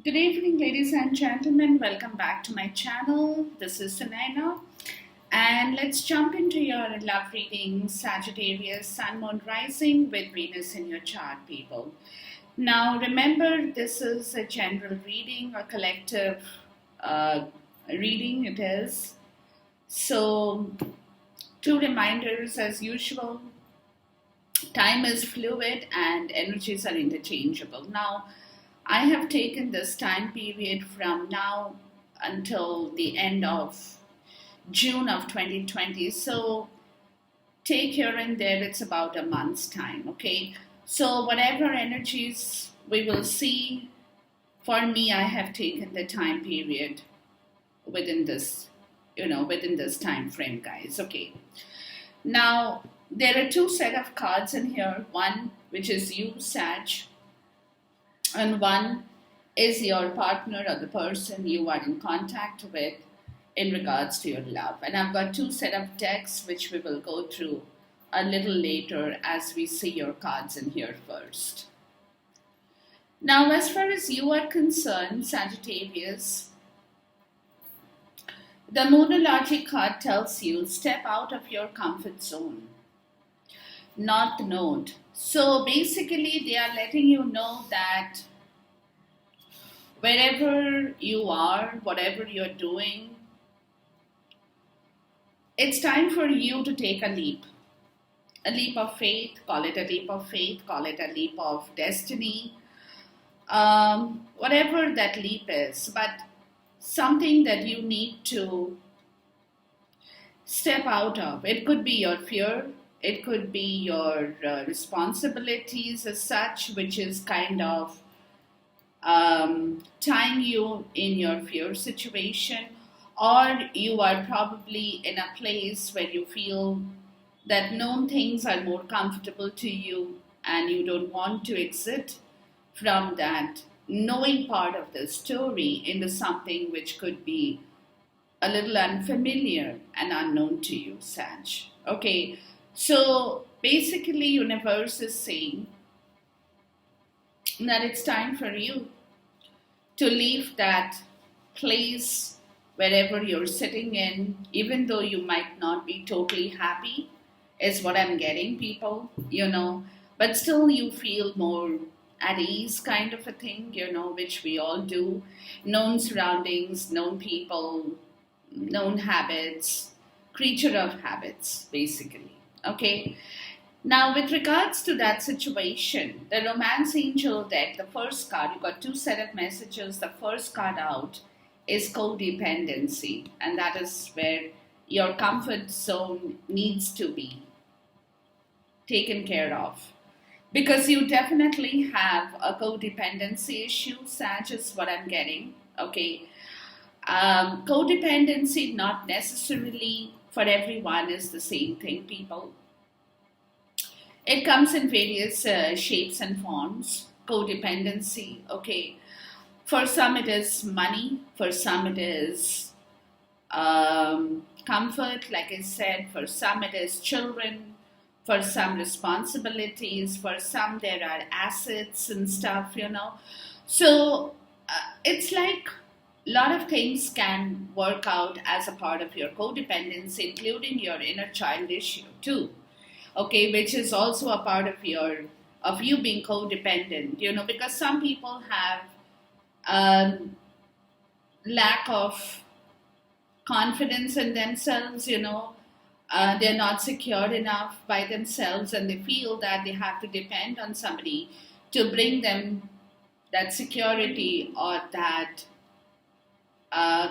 Good evening, ladies and gentlemen. Welcome back to my channel. This is Sunaina. And let's jump into your love reading, Sagittarius, Sun, Moon, Rising with Venus in your chart, people. Now, remember, this is a general reading, a collective reading it is. So, two reminders as usual. Time is fluid and energies are interchangeable. Now, I have taken this time period from now until the end of June of 2020. So take here and there, it's about a month's time, okay? So whatever energies we will see, for me, I have taken the time period within this, within this time frame, guys, okay? Now, there are two set of cards in here. One, which is you, Sag, and one is your partner or the person you are in contact with in regards to your love. And I've got two set of decks which we will go through a little later as we see your cards in here first. Now, as far as you are concerned, Sagittarius, the Moonology card tells you step out of your comfort zone. Not the Node. So basically, they are letting you know that wherever you are, whatever you're doing, it's time for you to take a leap. A leap of faith, call it a leap of faith, call it a leap of destiny, whatever that leap is, but something that you need to step out of. It could be your fear, it could be your responsibilities as such, which is kind of tying you in your fear situation, or you are probably in a place where you feel that known things are more comfortable to you and you don't want to exit from that knowing part of the story into something which could be a little unfamiliar and unknown to you, Sag. Okay, so basically universe is saying that it's time for you to leave that place wherever you're sitting in, even though you might not be totally happy, is what I'm getting, people, but still you feel more at ease kind of a thing, which we all do. Known surroundings, known people, known habits, creature of habits, basically. Okay. Now, with regards to that situation, the Romance Angel deck, the first card, you got two set of messages. The first card out is codependency, and that is where your comfort zone needs to be taken care of. Because you definitely have a codependency issue, Sag, is what I'm getting, okay? Codependency, not necessarily for everyone, is the same thing, people. It comes in various shapes and forms. Codependency, okay. For some it is money. For some it is comfort, like I said. For some it is children. For some responsibilities. For some there are assets and stuff, So it's like a lot of things can work out as a part of your codependency, including your inner child issue too. Okay, which is also a part of you being codependent, because some people have lack of confidence in themselves, they're not secure enough by themselves and they feel that they have to depend on somebody to bring them that security or that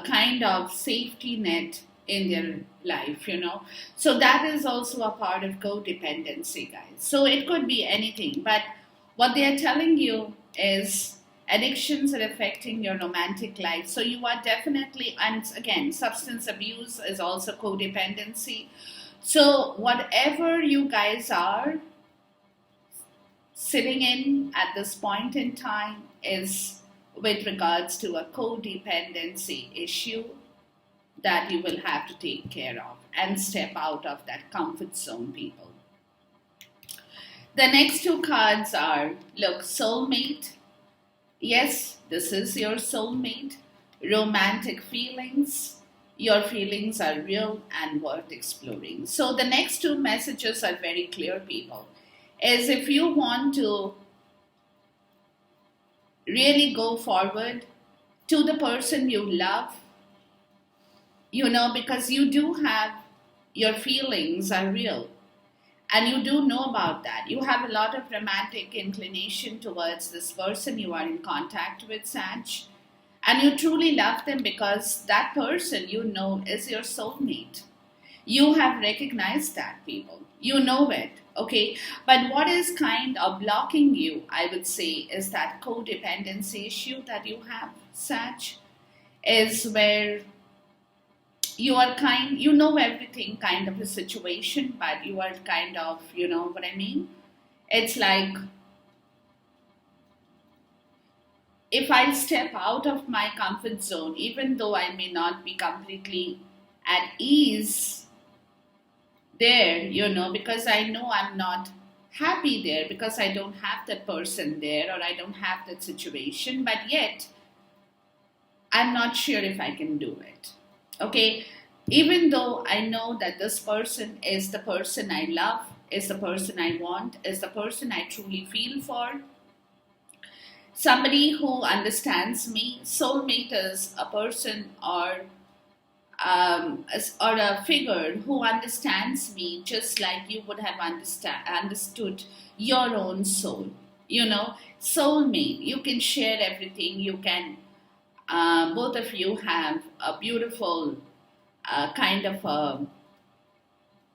kind of safety net in their life, So that is also a part of codependency, guys. So it could be anything, but what they are telling you is addictions are affecting your romantic life. So you are definitely, and again, substance abuse is also codependency. So whatever you guys are sitting in at this point in time is with regards to a codependency issue that you will have to take care of and step out of that comfort zone, people. The next two cards are, look, Soulmate Yes, this is your soulmate, romantic feelings. Your feelings are real and worth exploring. So the next two messages are very clear, people. Is if you want to really go forward to the person you love, because you do have your feelings are real and you do know about that. You have a lot of romantic inclination towards this person you are in contact with, Sag. And you truly love them because that person is your soulmate. You have recognized that, people. You know it, okay? But what is kind of blocking you, I would say, is that codependency issue that you have, Sag, is where you know everything kind of a situation, but you are kind of, you know what I mean? It's like, if I step out of my comfort zone, even though I may not be completely at ease there, because I know I'm not happy there because I don't have that person there or I don't have that situation, but yet I'm not sure if I can do it. Okay, even though I know that this person is the person I love, is the person I want, is the person I truly feel for, somebody who understands me. Soulmate is a person or a figure who understands me just like you would have understood your own soul. Soulmate, you can share everything. You can, both of you have a beautiful kind of a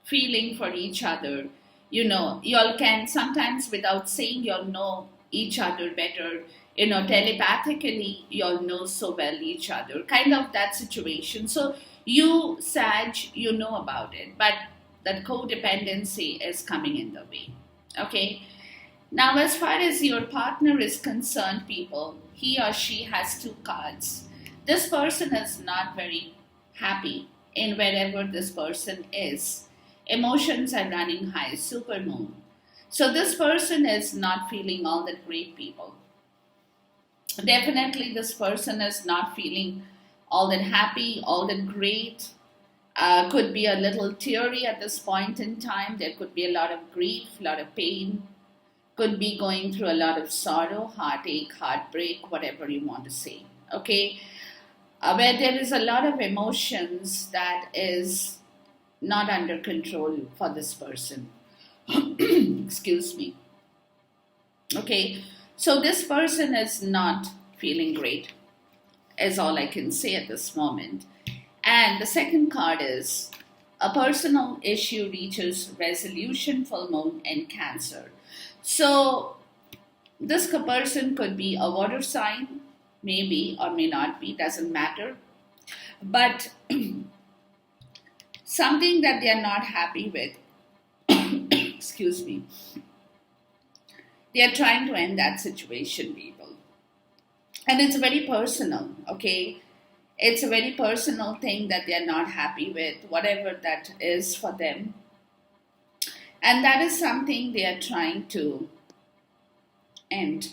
feeling for each other. Y'all can sometimes, without saying, y'all know each other better. Telepathically, y'all know so well each other. Kind of that situation. So you, Sag, you know about it, but that codependency is coming in the way. Okay. Now, as far as your partner is concerned, people, he or she has two cards. This person is not very happy in wherever this person is. Emotions are running high, super moon. So this person is not feeling all that great, people. Definitely this person is not feeling all that happy, all that great. Could be a little teary at this point in time. There could be a lot of grief, a lot of pain. Could be going through a lot of sorrow, heartache, heartbreak, whatever you want to say. Okay? Where there is a lot of emotions that is not under control for this person. Excuse me. Okay, so this person is not feeling great, is all I can say at this moment. And the second card is a personal issue reaches resolution, full moon in Cancer. So this person could be a water sign, maybe or may not be, doesn't matter. But something that they are not happy with, excuse me, they are trying to end that situation, people. And it's very personal, okay? It's a very personal thing that they are not happy with, whatever that is for them. And that is something they are trying to end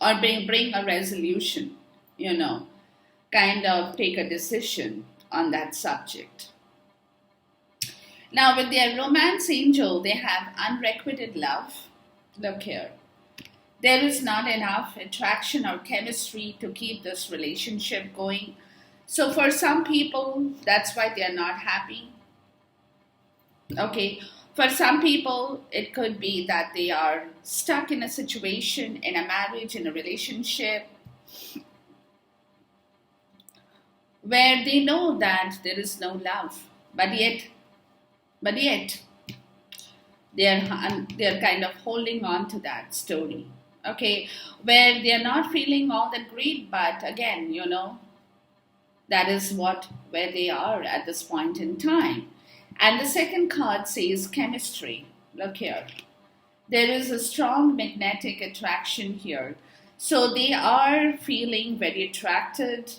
or bring a resolution, kind of take a decision on that subject. Now, with their romance angel, they have unrequited love. Look here. There is not enough attraction or chemistry to keep this relationship going. So for some people, that's why they are not happy. Okay. For some people, it could be that they are stuck in a situation, in a marriage, in a relationship, where they know that there is no love, but yet they're kind of holding on to that story. Okay, where they're not feeling all that great, but again, that is where they are at this point in time. And the second card says chemistry. Look here. There is a strong magnetic attraction here. So they are feeling very attracted.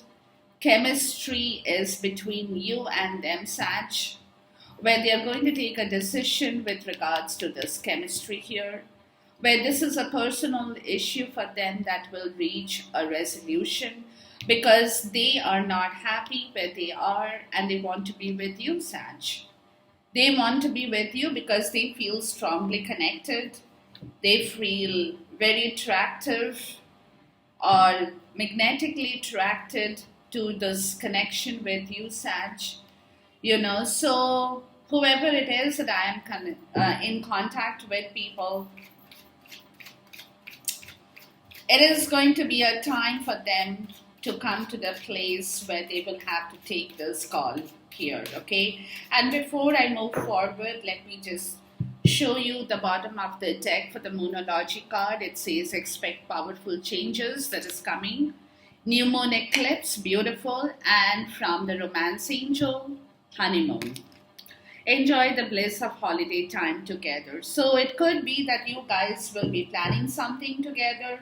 Chemistry is between you and them, Sag, where they are going to take a decision with regards to this chemistry here, where this is a personal issue for them that will reach a resolution because they are not happy where they are and they want to be with you, Sag. They want to be with you because they feel strongly connected. They feel very attractive or magnetically attracted to this connection with you, Sag. So whoever it is that I am in contact with, people, it is going to be a time for them to come to the place where they will have to take this call here, okay? And before I move forward, let me just show you the bottom of the deck for the Moonology card. It says expect powerful changes that is coming. New moon eclipse, beautiful. And from the romance angel, honeymoon. Enjoy the bliss of holiday time together. So it could be that you guys will be planning something together,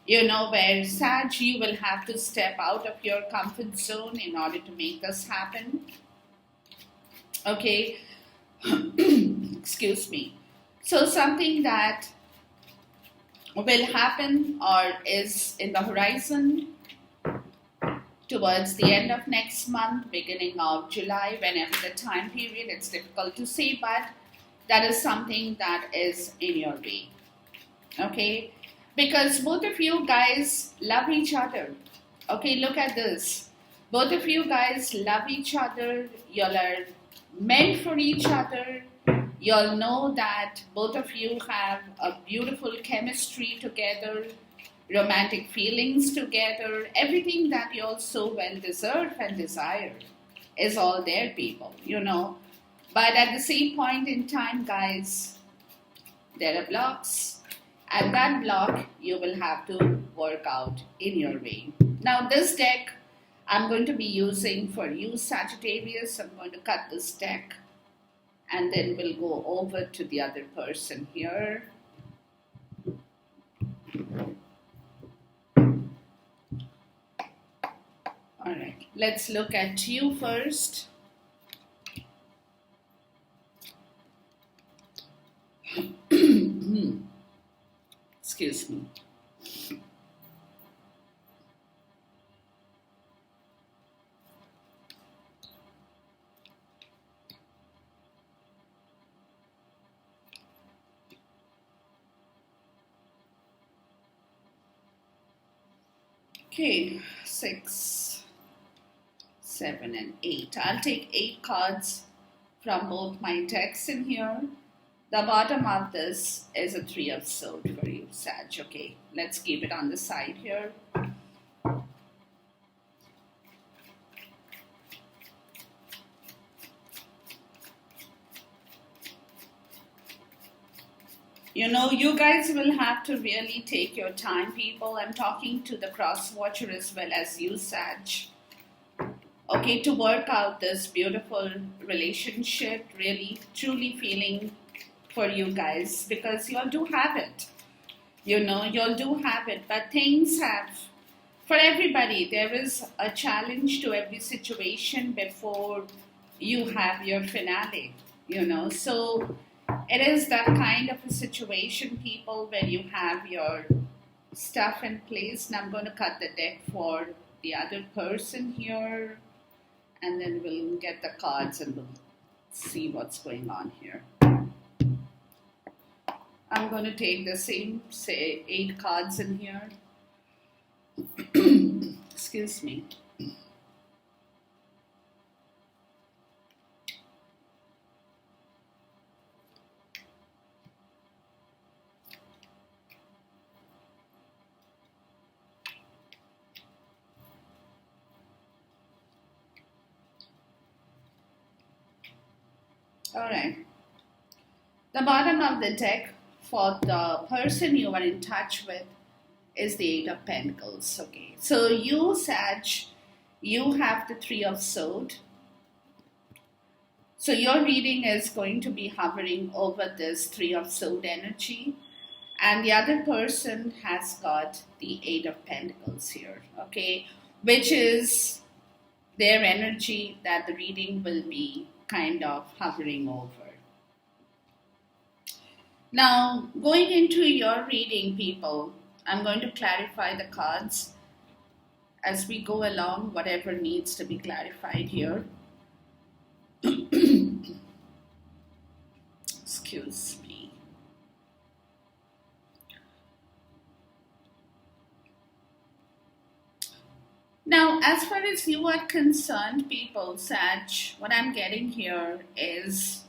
where Sag, you will have to step out of your comfort zone in order to make this happen. Okay. Excuse me. So something that will happen or is in the horizon towards the end of next month, beginning of July, whenever the time period, it's difficult to say, but that is something that is in your way. Okay? Because both of you guys love each other. Okay, look at this. Both of you guys love each other. Y'all are meant for each other. Y'all know that both of you have a beautiful chemistry together, romantic feelings together. Everything that y'all so well deserve and desire is all there, people, But at the same point in time, guys, there are blocks. And that block you will have to work out in your way. Now this deck I'm going to be using for you, Sagittarius. I'm going to cut this deck and then we'll go over to the other person here. Alright, let's look at you first. Excuse me. Okay, 6, 7, and 8. I'll take 8 cards from both my decks in here. The bottom of this is a 3 of Swords for you, Sag. Okay, let's keep it on the side here. You guys will have to really take your time, people. I'm talking to the cross watcher as well as you, Sag. Okay, to work out this beautiful relationship, really, truly feeling for you guys, because y'all do have it. Y'all do have it, but things have, for everybody, there is a challenge to every situation before you have your finale, So it is that kind of a situation, people, where you have your stuff in place. And I'm going to cut the deck for the other person here, and then we'll get the cards and we'll see what's going on here. I'm going to take the same, say, 8 cards in here. Excuse me. All right. The bottom of the deck for the person you are in touch with is the 8 of Pentacles. Okay. So you, Sag, you have the 3 of Swords. So your reading is going to be hovering over this 3 of Swords energy. And the other person has got the 8 of Pentacles here. Okay. Which is their energy that the reading will be kind of hovering over. Now, going into your reading, people, I'm going to clarify the cards as we go along, whatever needs to be clarified here. Excuse me. Now, as far as you are concerned, people, Sag, what I'm getting here is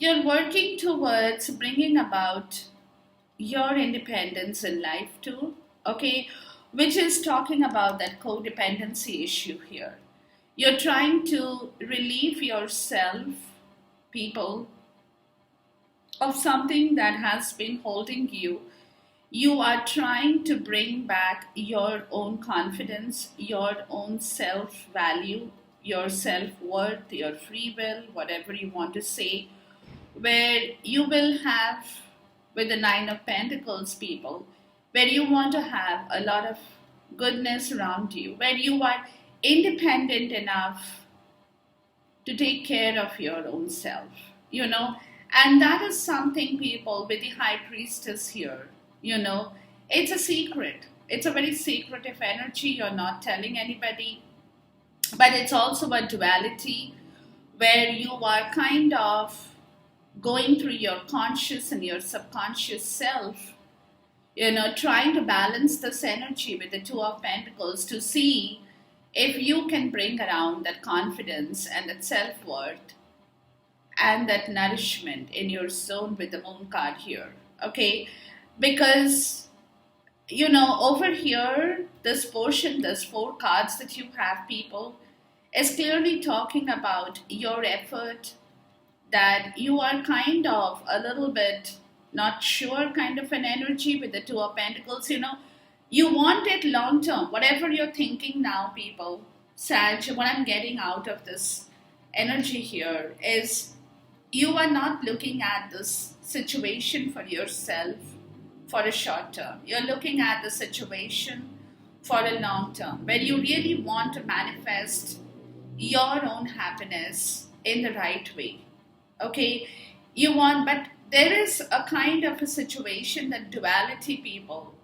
you're working towards bringing about your independence in life too, okay? Which is talking about that codependency issue here. You're trying to relieve yourself, people, of something that has been holding you. You are trying to bring back your own confidence, your own self value, your self worth, your free will, whatever you want to say, where you will have, with the Nine of Pentacles, people, where you want to have a lot of goodness around you, where you are independent enough to take care of your own self, you know. And that is something, people, with the High Priestess here, you know, it's a secret. It's a very secretive energy. You're not telling anybody. But it's also a duality where you are kind of going through your conscious and your subconscious self, you know, trying to balance this energy with the Two of Pentacles to see if you can bring around that confidence and that self-worth and that nourishment in your zone with the Moon card here, okay? Because, you know, over here, this portion, this 4 cards that you have, people, is clearly talking about your effort, that you are kind of a little bit not sure kind of an energy with the Two of Pentacles, you know. You want it long term, whatever you're thinking now, people, Sag, what I'm getting out of this energy here is you are not looking at this situation for yourself for a short term. You're looking at the situation for a long term, where you really want to manifest your own happiness in the right way. Okay, you want, but there is a kind of a situation, that duality, people,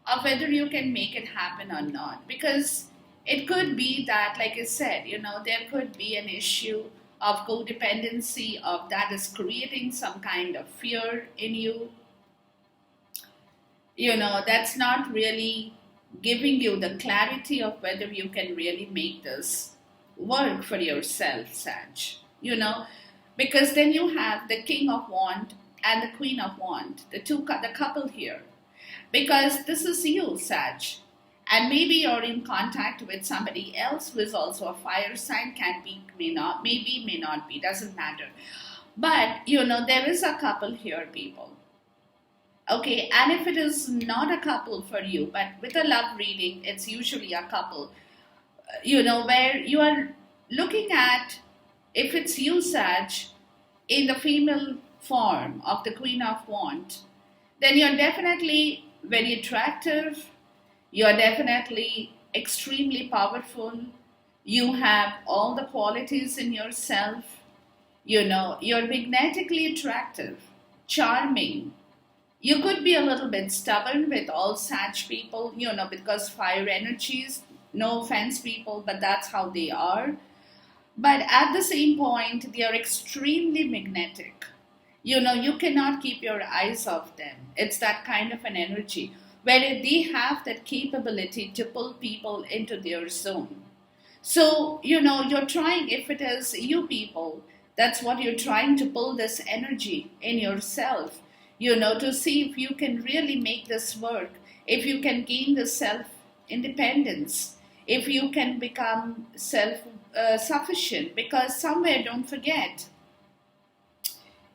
of whether you can make it happen or not. Because it could be that, like I said, you know, there could be an issue of codependency, of that is creating some kind of fear in you, you know, that's not really giving you the clarity of whether you can really make this work for yourself, Sag, you know. Because then you have the King of Wands and the Queen of Wands, the couple here. Because this is you, Sag. And maybe you're in contact with somebody else who is also a fire sign, can be, may not, maybe, may not be, doesn't matter. But, you know, there is a couple here, people. Okay, and if it is not a couple for you, but with a love reading, it's usually a couple, you know, where you are looking at, if it's you, Sag, in the female form of the Queen of Wands, then you're definitely very attractive, you're definitely extremely powerful, you have all the qualities in yourself, you know, you're magnetically attractive, charming. You could be a little bit stubborn with all Sag people, you know, because fire energies, no offense, people, but that's how they are. But at the same point, they are extremely magnetic. You know, you cannot keep your eyes off them. It's that kind of an energy where they have that capability to pull people into their zone. So, you know, you're trying, if it is you people, that's what you're trying to pull this energy in yourself, you know, to see if you can really make this work, if you can gain the self independence, if you can become self sufficient. Because somewhere, don't forget,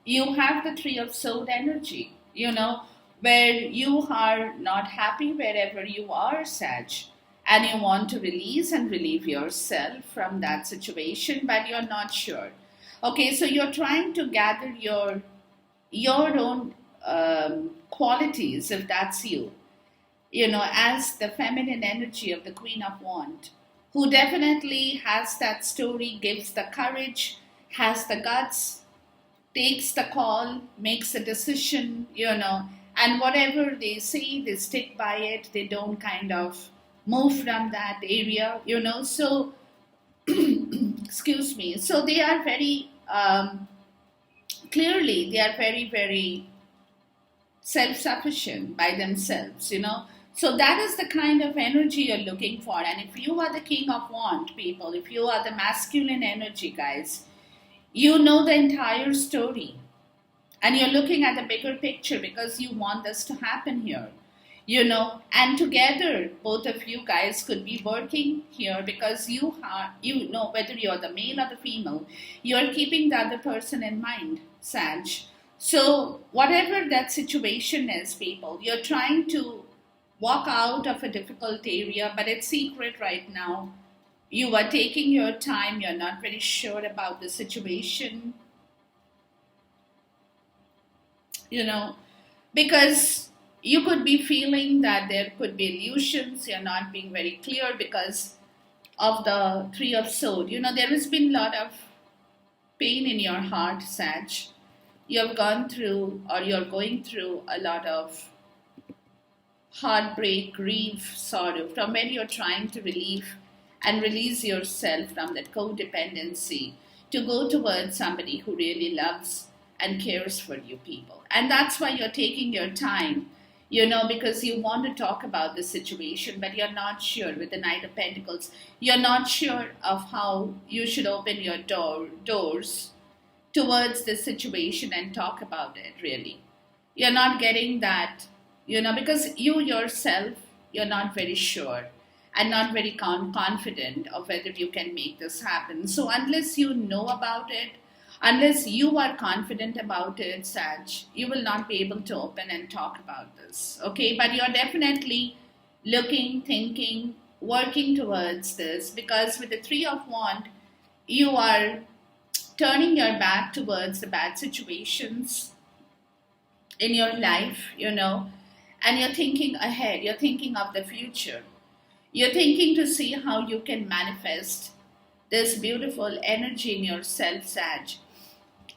you have the Three of Sword energy, you know, where you are not happy wherever you are, Sag, and you want to release and relieve yourself from that situation, but you're not sure. Okay, so you're trying to gather your own qualities, if that's you, you know, as the feminine energy of the Queen of Wands, who definitely has that story, gives the courage, has the guts, takes the call, makes a decision, and whatever they say, they stick by it. They don't kind of move from that area, So, excuse me. So they are very, clearly, they are very, very self-sufficient by themselves. So that is the kind of energy you're looking for. And if you are the king of wand people, if you are the masculine energy guys, you know the entire story. And you're looking at the bigger picture because you want this to happen here. And together, both of you guys could be working here because whether you're the male or the female, you're keeping the other person in mind, Sag. So whatever that situation is, people, you're trying to walk out of a difficult area, but it's secret right now. You are taking your time. You're not very sure about the situation, because you could be feeling that there could be illusions. You're not being very clear because of the Three of Swords. There has been a lot of pain in your heart, Sag. You have gone through, or you're going through, a lot of heartbreak, grief, sorrow, from when you're trying to relieve and release yourself from that codependency to go towards somebody who really loves and cares for you people. And that's why you're taking your time, because you want to talk about the situation, but you're not sure. With the Knight of Pentacles, you're not sure of how you should open your doors towards this situation and talk about it, really. You're not getting that, because you yourself, you're not very sure and not very confident of whether you can make this happen. So unless you know about it, unless you are confident about it, Sag, you will not be able to open and talk about this, okay? But you're definitely looking, thinking, working towards this, because with the Three of Wands, you are turning your back towards the bad situations in your life, and you're thinking ahead, you're thinking of the future. You're thinking to see how you can manifest this beautiful energy in yourself, Sag,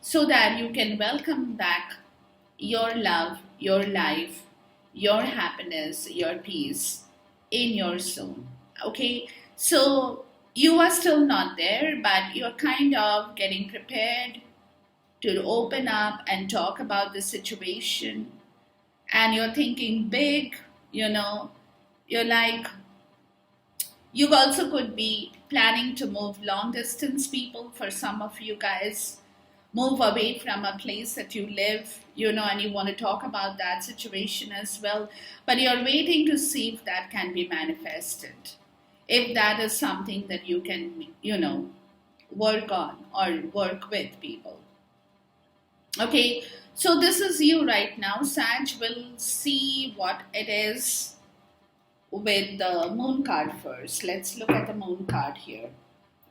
so that you can welcome back your love, your life, your happiness, your peace in your soul. Okay? So you are still not there, but you're kind of getting prepared to open up and talk about the situation. And you're thinking big, you're like, you also could be planning to move long distance, people. For some of you guys, move away from a place that you live, and you want to talk about that situation as well. But you're waiting to see if that can be manifested. If that is something that you can, work on or work with, people. Okay, so this is you right now, Sag. We'll see what it is with the Moon card first. Let's look at the Moon card here.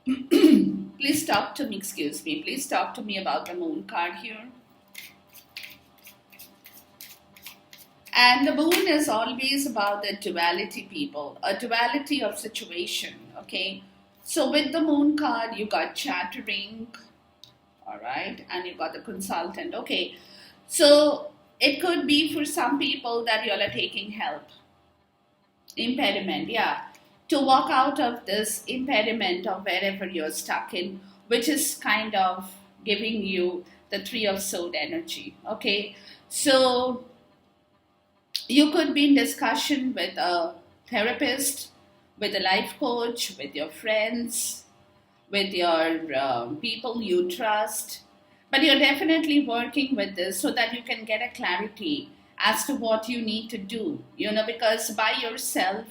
Please talk to me, please talk to me about the Moon card here. And the Moon is always about the duality, people, a duality of situation, okay? So with the Moon card, you got chattering, all right, and you got the Consultant, okay? So it could be for some people that you're taking help. Impediment, yeah, to walk out of this impediment of wherever you're stuck in, which is kind of giving you the Three of Swords energy, okay? So you could be in discussion with a therapist, with a life coach, with your friends, with your people you trust, but you're definitely working with this so that you can get a clarity as to what you need to do, because by yourself,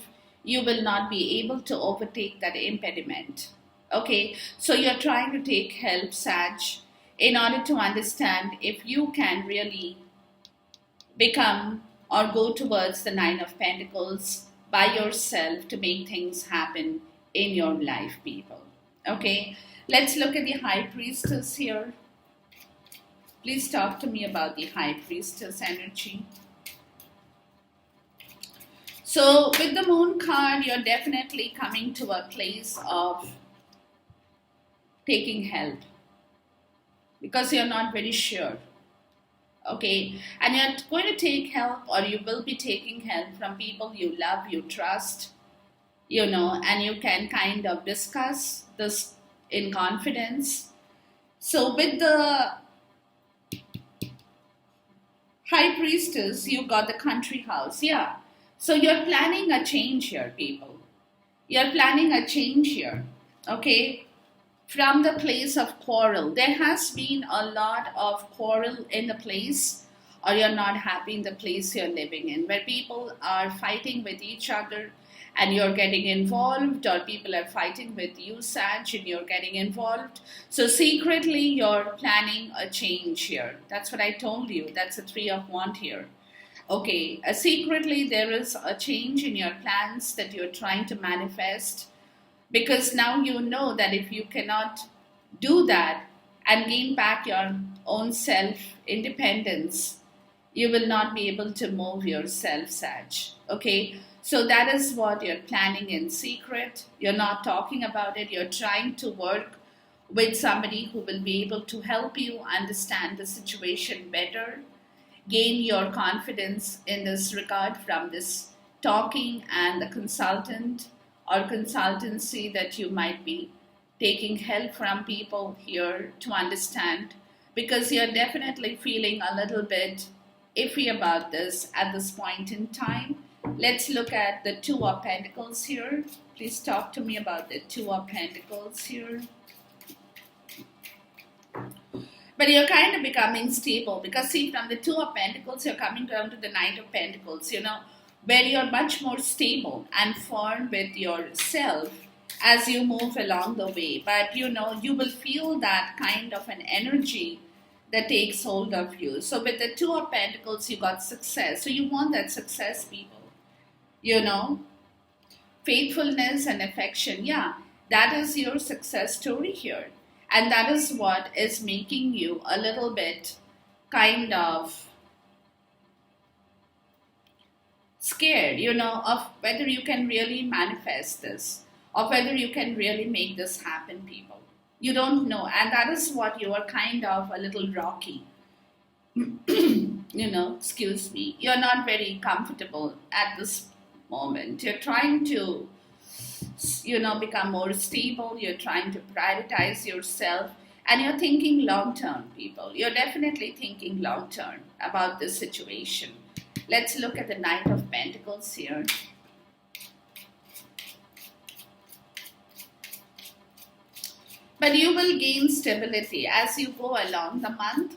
you will not be able to overtake that impediment. Okay, so you're trying to take help, Sag, in order to understand if you can really become or go towards the Nine of Pentacles by yourself to make things happen in your life, people. Okay, let's look at the High Priestess here. Please talk to me about the High Priestess energy. So with the Moon card, you're definitely coming to a place of taking help. because you're not very sure. Okay, and you're going to take help, or you will be taking help from people you love, you trust, and you can kind of discuss this in confidence. So with the high priestess, you got the country house. Yeah. So you're planning a change here, people. You're planning a change here. Okay. From the place of quarrel. There has been a lot of quarrel in the place, or you're not happy in the place you're living in, where people are fighting with each other and you're getting involved, or people are fighting with you, Sag, and you're getting involved. So secretly, you're planning a change here. That's what I told you. That's a Three of Wands here. Okay, secretly, there is a change in your plans that you're trying to manifest, because now you know that if you cannot do that and gain back your own self independence, you will not be able to move yourself, Sag. Okay, so that is what you're planning in secret. You're not talking about it. You're trying to work with somebody who will be able to help you understand the situation better, gain your confidence in this regard from this talking and the consultant or consultancy that you might be taking help from people here to understand, because you're definitely feeling a little bit iffy about this at this point in time. Let's look at the Two of Pentacles here. Please talk to me about the Two of Pentacles here. But you're kind of becoming stable, because see, from the Two of Pentacles, you're coming down to the Knight of Pentacles, where you're much more stable and firm with yourself as you move along the way. But you will feel that kind of an energy that takes hold of you. So with the Two of Pentacles, you got success. So you want that success, people. Faithfulness and affection. Yeah, that is your success story here. And that is what is making you a little bit kind of scared, of whether you can really manifest this, or whether you can really make this happen, people. You don't know. And that is what you are kind of a little rocky. Excuse me. You're not very comfortable at this moment. You're trying to, become more stable. You're trying to prioritize yourself. And you're thinking long term, people. You're definitely thinking long term about this situation. Let's look at the Knight of Pentacles here. But you will gain stability as you go along the month.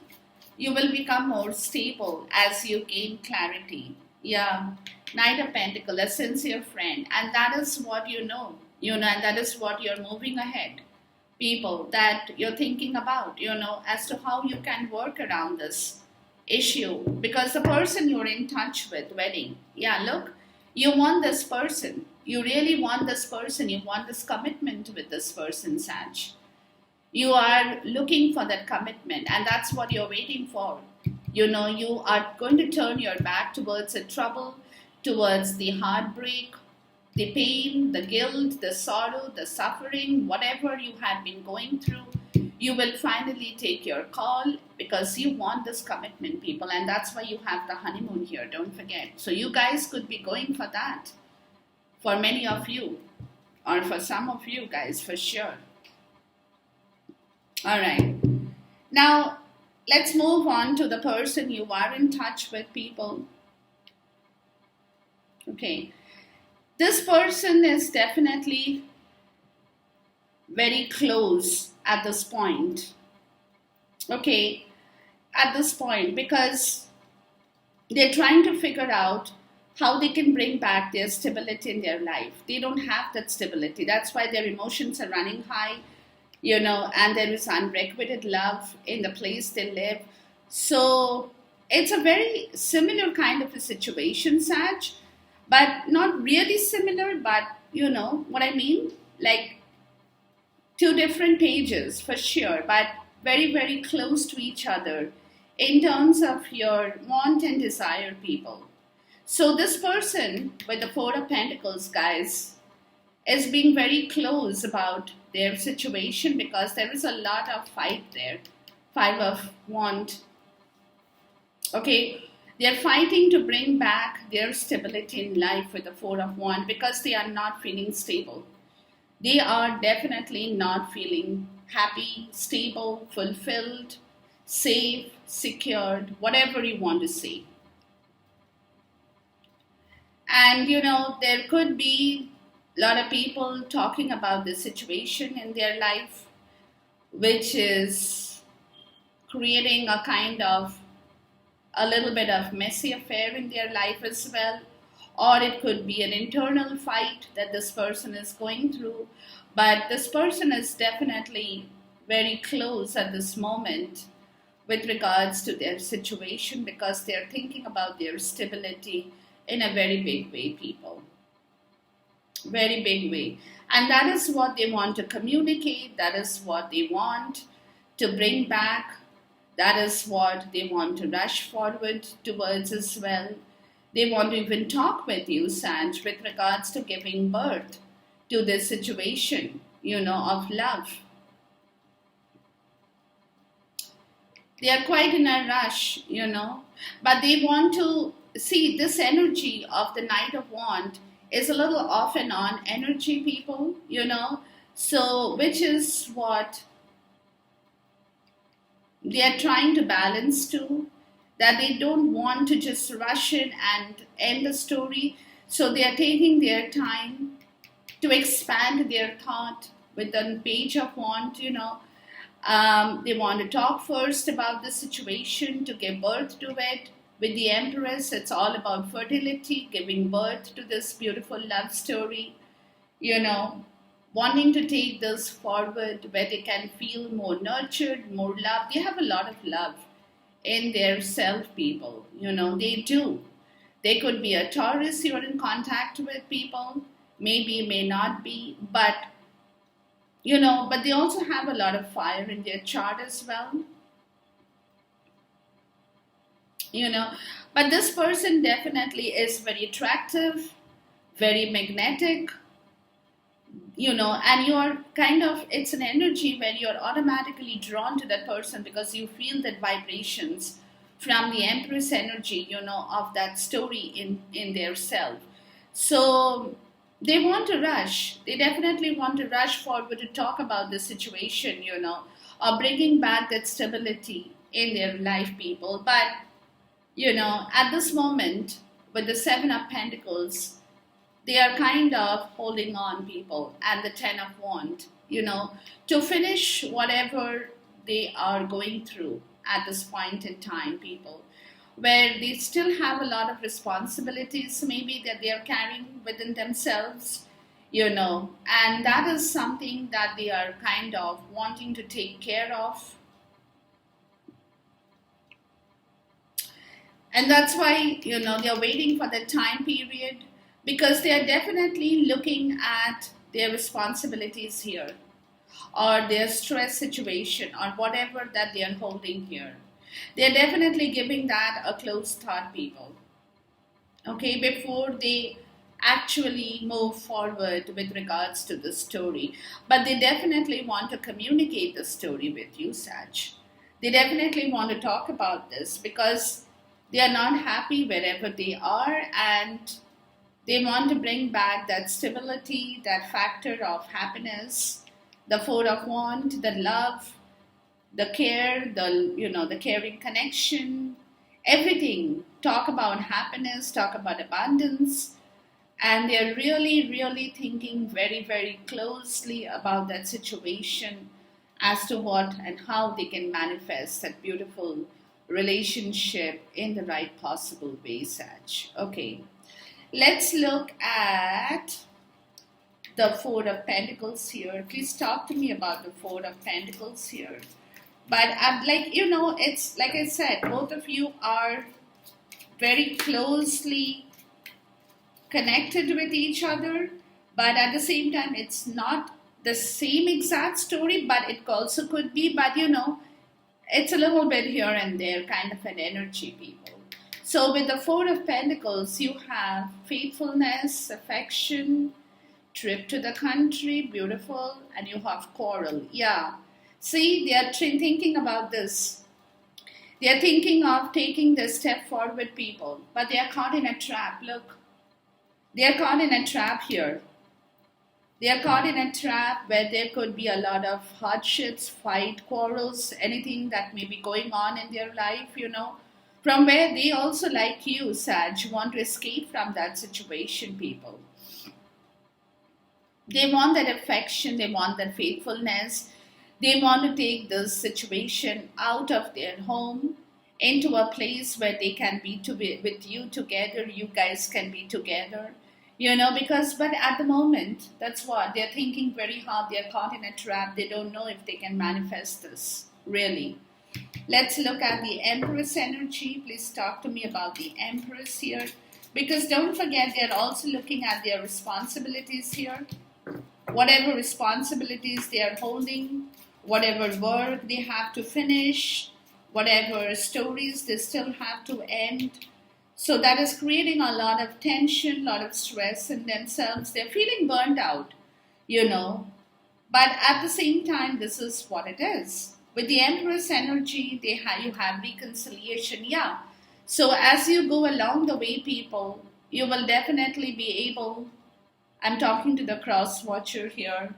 You will become more stable as you gain clarity. Yeah, Knight of Pentacles, a sincere friend. And that is what and that is what you're moving ahead. People that you're thinking about, as to how you can work around this issue, because the person you're in touch with, wedding, yeah, look, you want this person, you really want this person, you want this commitment with this person, Sag. You are looking for that commitment, and that's what you're waiting for. You are going to turn your back towards the trouble, towards the heartbreak, the pain, the guilt, the sorrow, the suffering, whatever you had been going through. You will finally take your call, because you want this commitment, people. And that's why you have the honeymoon here, don't forget. So you guys could be going for that, for many of you, or for some of you guys, for sure. All right. Now, let's move on to the person you are in touch with, people. Okay. This person is definitely very close at this point. Okay, at this point, because they're trying to figure out how they can bring back their stability in their life. They don't have that stability. That's why their emotions are running high, and there is unrequited love in the place they live. So it's a very similar kind of a situation, Sag, but not really similar, but you know what I mean? Like two different pages for sure, but very, very close to each other in terms of your want and desire, people. So this person with the Four of Pentacles, guys, is being very close about their situation, because there is a lot of fight there. Five of Wands. Okay, they're fighting to bring back their stability in life with the Four of Wands because they are not feeling stable. They are definitely not feeling happy, stable, fulfilled, safe, secured, whatever you want to say. And there could be a lot of people talking about this situation in their life, which is creating a kind of a little bit of messy affair in their life as well. Or it could be an internal fight that this person is going through. But this person is definitely very close at this moment with regards to their situation because they're thinking about their stability in a very big way, people. Very big way. And that is what they want to communicate, that is what they want to bring back, that is what they want to rush forward towards as well. They want to even talk with you, Sag, with regards to giving birth to this situation, of love. They are quite in a rush, but they want to see this energy of the Knight of Wands is a little off and on energy, people, so which is what they are trying to balance too, that they don't want to just rush in and end the story, so they are taking their time to expand their thought with the Page of Wands, they want to talk first about the situation to give birth to it. With the Empress, it's all about fertility, giving birth to this beautiful love story, wanting to take this forward where they can feel more nurtured, more love. They have a lot of love in their self, people, they do. They could be a Taurus you're in contact with, people, maybe, may not be, but but they also have a lot of fire in their chart as well. But this person definitely is very attractive, very magnetic, and you're kind of, it's an energy where you're automatically drawn to that person because you feel that vibrations from the Empress energy, of that story in their self. So they want to rush. They definitely want to rush forward to talk about the situation, or bringing back that stability in their life, people. But at this moment, with the Seven of Pentacles, they are kind of holding on, people, and the Ten of Wands, to finish whatever they are going through at this point in time, people, where they still have a lot of responsibilities, maybe that they are carrying within themselves, and that is something that they are kind of wanting to take care of. And that's why, they're waiting for that time period because they are definitely looking at their responsibilities here or their stress situation or whatever that they are holding here. They're definitely giving that a close thought, people, okay, before they actually move forward with regards to the story. But they definitely want to communicate the story with you, Sag. They definitely want to talk about this because they are not happy wherever they are, and they want to bring back that stability, that factor of happiness, the Four of Wands, the love, the care, the caring connection, everything. Talk about happiness, talk about abundance, and they're really, really thinking very, very closely about that situation as to what and how they can manifest that beautiful relationship in the right possible way, Sag. Okay, let's look at the Four of Pentacles here. Please talk to me about the Four of Pentacles here. But I'm like, it's like I said, both of you are very closely connected with each other, but at the same time, it's not the same exact story, but it also could be, but it's a little bit here and there, kind of an energy, people. So with the Four of Pentacles, you have faithfulness, affection, trip to the country, beautiful, and you have quarrel. Yeah, See, they are thinking about this. They are thinking of taking this step forward, people, but they are caught in a trap. Look, they are caught in a trap here. They are caught in a trap where there could be a lot of hardships, fight, quarrels, anything that may be going on in their life, from where they also, like you, Sag, want to escape from that situation, people. They want that affection, they want that faithfulness. They want to take this situation out of their home into a place where they can be with you together. You guys can be together, but at the moment, that's what they're thinking very hard. They're caught in a trap. They don't know if they can manifest this, really. Let's look at the Empress energy. Please talk to me about the Empress here. Because don't forget, they're also looking at their responsibilities here. Whatever responsibilities they are holding, whatever work they have to finish, whatever stories they still have to end. So that is creating a lot of tension, a lot of stress in themselves. They're feeling burned out, But at the same time, this is what it is. With the Empress energy, you have reconciliation. Yeah. So as you go along the way, people, you will definitely be able, I'm talking to the cross watcher here,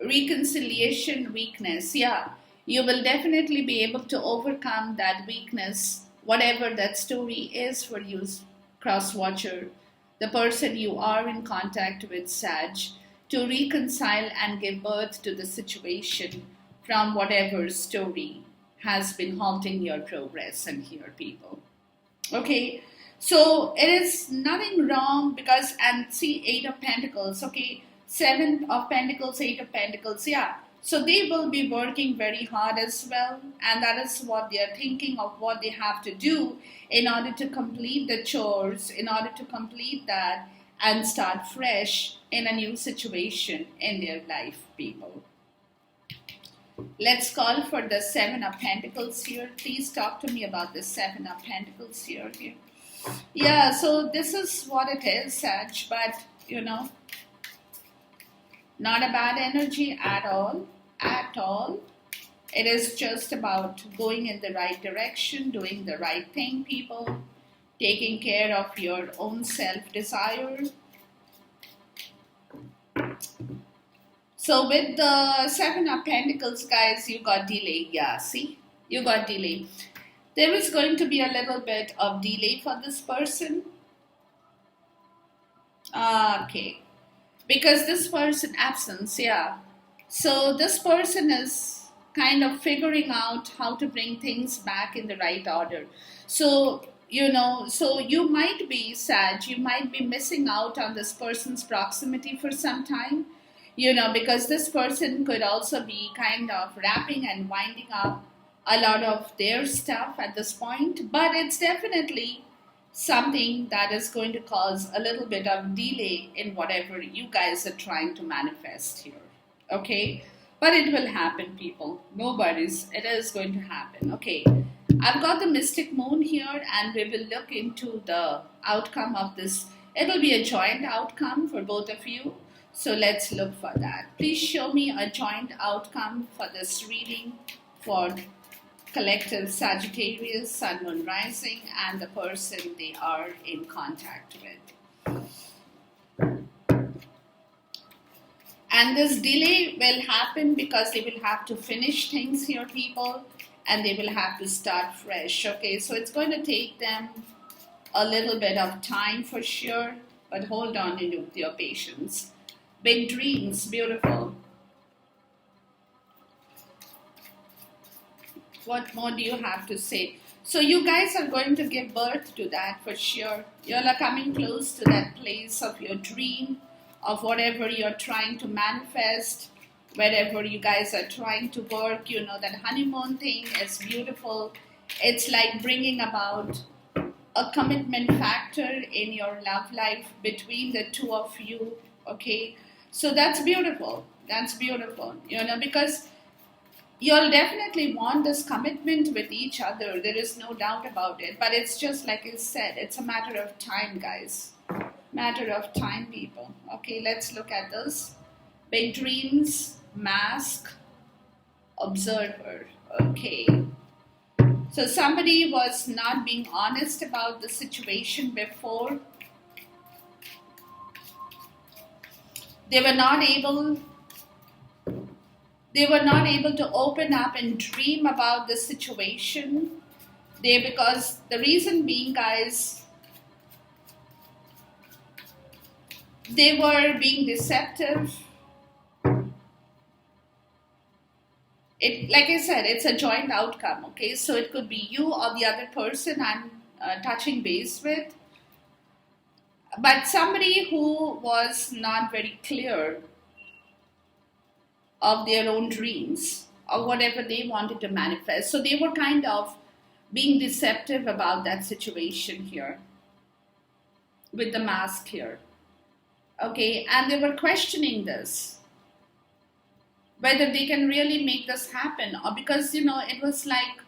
reconciliation, weakness. Yeah. You will definitely be able to overcome that weakness, whatever that story is for you, cross watcher, the person you are in contact with, Sag, to reconcile and give birth to the situation from whatever story has been halting your progress and here, people. Okay, so it is nothing wrong because, and see, 8 of Pentacles, okay, 7 of Pentacles, 8 of Pentacles, yeah. So they will be working very hard as well, and that is what they are thinking of, what they have to do in order to complete the chores, in order to complete that and start fresh in a new situation in their life, people. Let's call for the 7 of Pentacles here. Please talk to me about the 7 of Pentacles here. Yeah, so this is what it is, Sag, but not a bad energy at all. It is just about going in the right direction, doing the right thing, people, taking care of your own self-desire. So with the 7 of Pentacles, guys, you got delay. Yeah, see? You got delay. There is going to be a little bit of delay for this person. Okay. Because this person, absence, yeah. So this person is kind of figuring out how to bring things back in the right order. So, so you might be, Sag, you might be missing out on this person's proximity for some time. Because this person could also be kind of wrapping and winding up a lot of their stuff at this point. But it's definitely something that is going to cause a little bit of delay in whatever you guys are trying to manifest here. Okay? But it will happen, people. No worries. It is going to happen. Okay. I've got the Mystic Moon here, and we will look into the outcome of this. It will be a joint outcome for both of you. So let's look for that. Please show me a joint outcome for this reading for collective Sagittarius, Sun, Moon, Rising, and the person they are in contact with. And this delay will happen because they will have to finish things here, people, and they will have to start fresh. Okay, so it's going to take them a little bit of time for sure, but hold on with your patience. Big dreams, beautiful. What more do you have to say? So you guys are going to give birth to that for sure. You're coming close to that place of your dream, of whatever you're trying to manifest, wherever you guys are trying to work. That honeymoon thing is beautiful. It's like bringing about a commitment factor in your love life between the two of you, okay? So that's beautiful. That's beautiful, because you'll definitely want this commitment with each other. There is no doubt about it. But it's just like I said, it's a matter of time, guys. Matter of time, people. Okay, let's look at this. Big dreams, mask. observer. Okay. So somebody was not being honest about the situation before. They were not able to open up and dream about the situation. Because the reason being, guys, they were being deceptive. Like I said, it's a joint outcome, okay? So it could be you or the other person I'm touching base with. But somebody who was not very clear of their own dreams or whatever they wanted to manifest. So they were kind of being deceptive about that situation here with the mask here. Okay, and they were questioning this, whether they can really make this happen, or because, it was like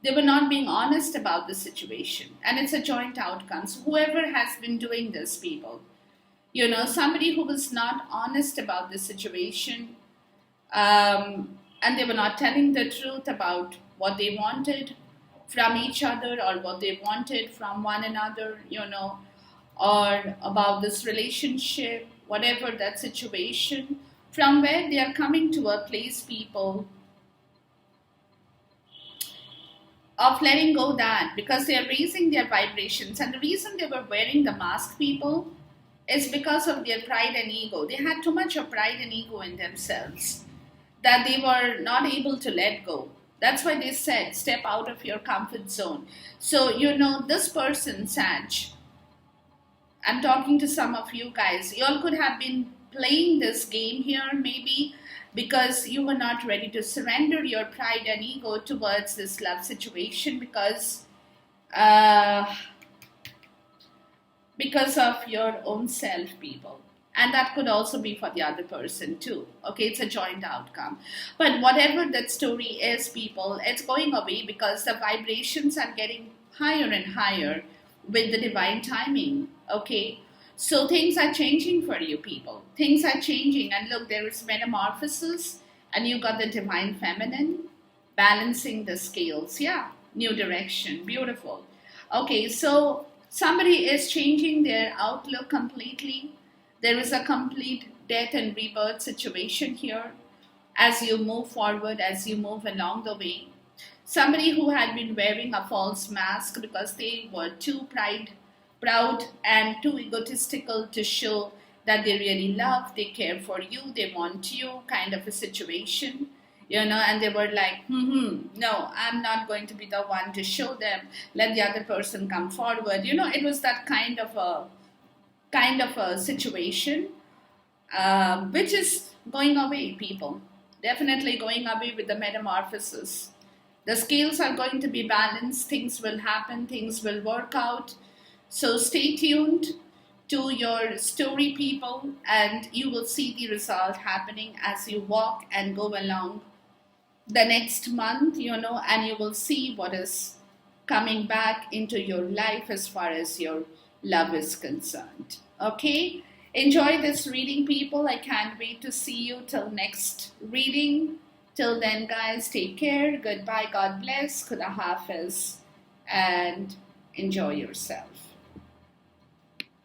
they were not being honest about the situation, and it's a joint outcome. So whoever has been doing this, people, somebody who was not honest about the situation, and they were not telling the truth about what they wanted from each other or what they wanted from one another, or about this relationship, whatever that situation, from where they are coming to a place, people, of letting go that, because they are raising their vibrations. And the reason they were wearing the mask, people, is because of their pride and ego. They had too much of pride and ego in themselves that they were not able to let go. That's why they said, step out of your comfort zone. So, this person, Sag, I'm talking to some of you guys. You all could have been playing this game here, maybe because you were not ready to surrender your pride and ego towards this love situation because of your own self, people. And that could also be for the other person too. Okay, it's a joint outcome. But whatever that story is, people, it's going away because the vibrations are getting higher and higher with the divine timing. Okay, so things are changing for you, people. Things are changing. And look, there is metamorphosis, and you got the divine feminine balancing the scales. Yeah, new direction. Beautiful. Okay, so somebody is changing their outlook completely. There is a complete death and rebirth situation here as you move forward, as you move along the way. Somebody who had been wearing a false mask because they were too proud and too egotistical to show that they really love, they care for you, they want you, kind of a situation, and they were like, no, I'm not going to be the one to show them, let the other person come forward. It was that kind of a situation, which is going away, people. Definitely going away with the metamorphosis. The scales are going to be balanced. Things will happen. Things will work out. So stay tuned to your story, people, and you will see the result happening as you walk and go along the next month, and you will see what is coming back into your life as far as your love is concerned. Okay? Enjoy this reading, people. I can't wait to see you till next reading. Till then, guys, take care. Goodbye. God bless. Khuda Hafiz. And enjoy yourself.